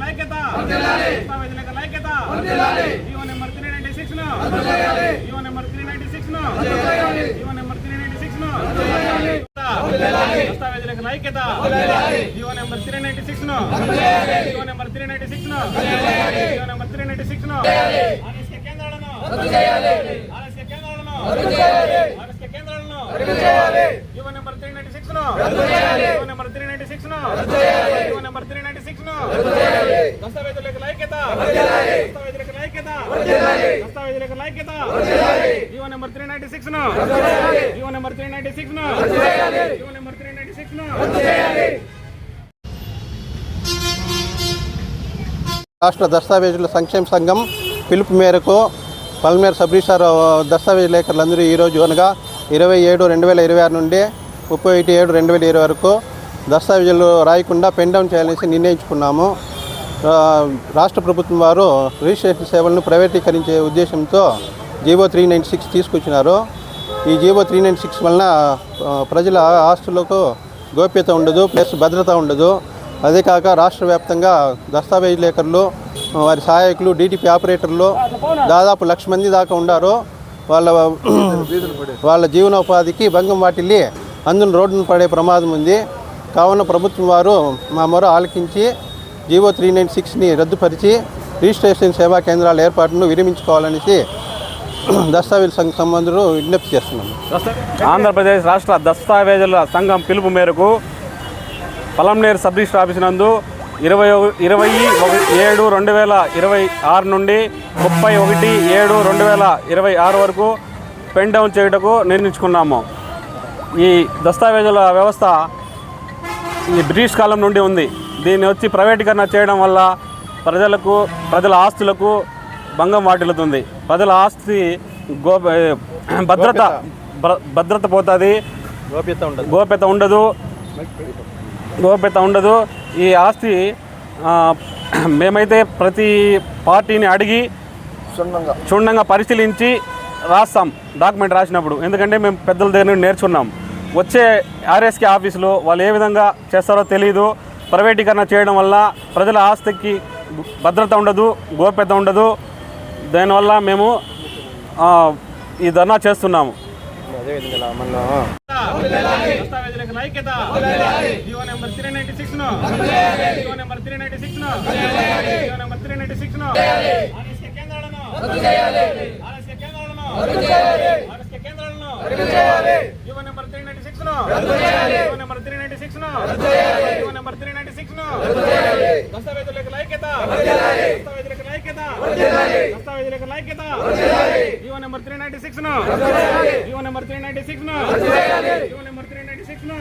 ఐక్యత దస్తావేజులకు ఐక్యత GO number 396 ను జీవో నెంబర్ 396 ను జీవో నెంబర్ 396 ను దస్తావేజులకు ఐక్యత జీవో నెంబర్ 396 ను జీవో నెంబర్ 396 ను జీవో నెంబర్ 396 ను ఆర్ఎస్కే కేంద్రాలను రద్దు చేయాలి ఆర్ఎస్కే కేంద్రాలను రద్దు చేయాలి ఆర్ఎస్కే కేంద్రాలను రద్దు చేయాలి జీవో నెంబర్ 396 ను రద్దు చేయాలి జీవో నెంబర్ 396 ను రద్దు చేయాలి జీవో నెంబర్ 396 ను రద్దు చేయాలి దస్తావేజులకు ఐక్యత రద్దు చేయాలి దస్తావేజులకు ఐక్యత రద్దు చేయాలి దస్తావేజులకు ఐక్యత రద్దు చేయాలి జీవో నెంబర్ 396 ను రద్దు చేయాలి జీవో నెంబర్ 396 ను రద్దు చేయాలి జీవో నెంబర్ 396 ను రద్దు చేయాలి రాష్ట్ర దస్తావేజుల సంక్షేమ సంఘం పిలుపు మేరకు పల్మేరు సబ్ రిజిస్ట్రార్ దస్తావేజ్ లేఖర్లందరూ ఈరోజు అనగా 27/2026 నుండి 31/7/2020 వరకు దస్తావేజులు రాయకుండా పెన్ డౌన్ చేయాలని నిర్ణయించుకున్నాము. రాష్ట్ర ప్రభుత్వం వారు రిజిస్ట్రేషన్ సేవలను ప్రైవేటీకరించే ఉద్దేశంతో జీవో 396 తీసుకొచ్చినారు. ఈ జీవో 396 వలన ప్రజల ఆస్తులకు గోప్యత ఉండదు, ప్లస్ భద్రత ఉండదు. అదే కాక రాష్ట్ర వ్యాప్తంగా దస్తావేజ్ లేఖర్లు, వారి సహాయకులు, డిటిపి ఆపరేటర్లు దాదాపు 1,00,000 మంది దాకా ఉన్నారు. వాళ్ళ జీవనోపాధికి భంగం వాటిల్లి అందులో రోడ్డును పడే ప్రమాదం ఉంది. కావున ప్రభుత్వం వారు మా మొర ఆలకించి జీవో 396ని రద్దుపరిచి రిజిస్ట్రేషన్ సేవా కేంద్రాల ఏర్పాటును విరమించుకోవాలనేసి దస్తావేజ్ సంబంధులు విజ్ఞప్తి చేస్తున్నాము. ఆంధ్రప్రదేశ్ రాష్ట్ర దస్తావేజుల సంఘం పిలుపు మేరకు పలంనేరు సబ్ రిజిస్టర్ ఆఫీస్ నందు 20/7/2026 నుండి 31/7/2026 వరకు పెన్ డౌన్ చేయుటకు నిర్ణయించుకున్నాము. ఈ దస్తావేజుల వ్యవస్థ ఈ బ్రిటిష్ కాలం నుండి ఉంది. దీన్ని వచ్చి ప్రైవేటీకరణ చేయడం వల్ల ప్రజల ఆస్తులకు భంగం వాటిల్లుతుంది. ప్రజల ఆస్తి భద్రత పోతుంది, గోప్యత ఉండదు. ఈ ఆస్తి మేమైతే ప్రతి పార్టీని అడిగి క్షుణ్ణంగా పరిశీలించి రాస్తాం డాక్యుమెంట్ రాసినప్పుడు. ఎందుకంటే మేము పెద్దల దగ్గర నుండి నేర్చుకున్నాం. వచ్చే ఆర్ఎస్కే ఆఫీసులో వాళ్ళు ఏ విధంగా చేస్తారో తెలియదు. ప్రైవేటీకరణ చేయడం వల్ల ప్రజల ఆస్తికి భద్రత ఉండదు, గోప్యత ఉండదు. దానివల్ల మేము ఈ ధర్నా చేస్తున్నాము. దస్తావేజులకు ఐక్యత జీవో నెంబర్ 396 ను జీవో నెంబర్ 396 ను జీవో నెంబర్ 396 ను ఆర్ఎస్కే కేంద్రాలను రద్దు చేయాలి ఆర్ఎస్కే కేంద్రాలను రద్దు చేయాలి ఆర్ఎస్కే కేంద్రాలను రద్దు చేయాలి జీవో నెంబర్ 396 ను రద్దు చేయాలి జీవో నెంబర్ 396 ను రద్దు చేయాలి జీవో నెంబర్ 396 ను రద్దు చేయాలి దస్తావేజులకు ఐక్యత రద్దు చేయాలి దస్తావేజులకు ఐక్యత రద్దు చేయాలి దస్తావేజులకు ఐక్యత రద్దు చేయాలి జీవో నెంబర్ 396 ను రద్దు చేయాలి జీవో నెంబర్ 396 ను రద్దు చేయాలి జీవో నెంబర్ 396 ను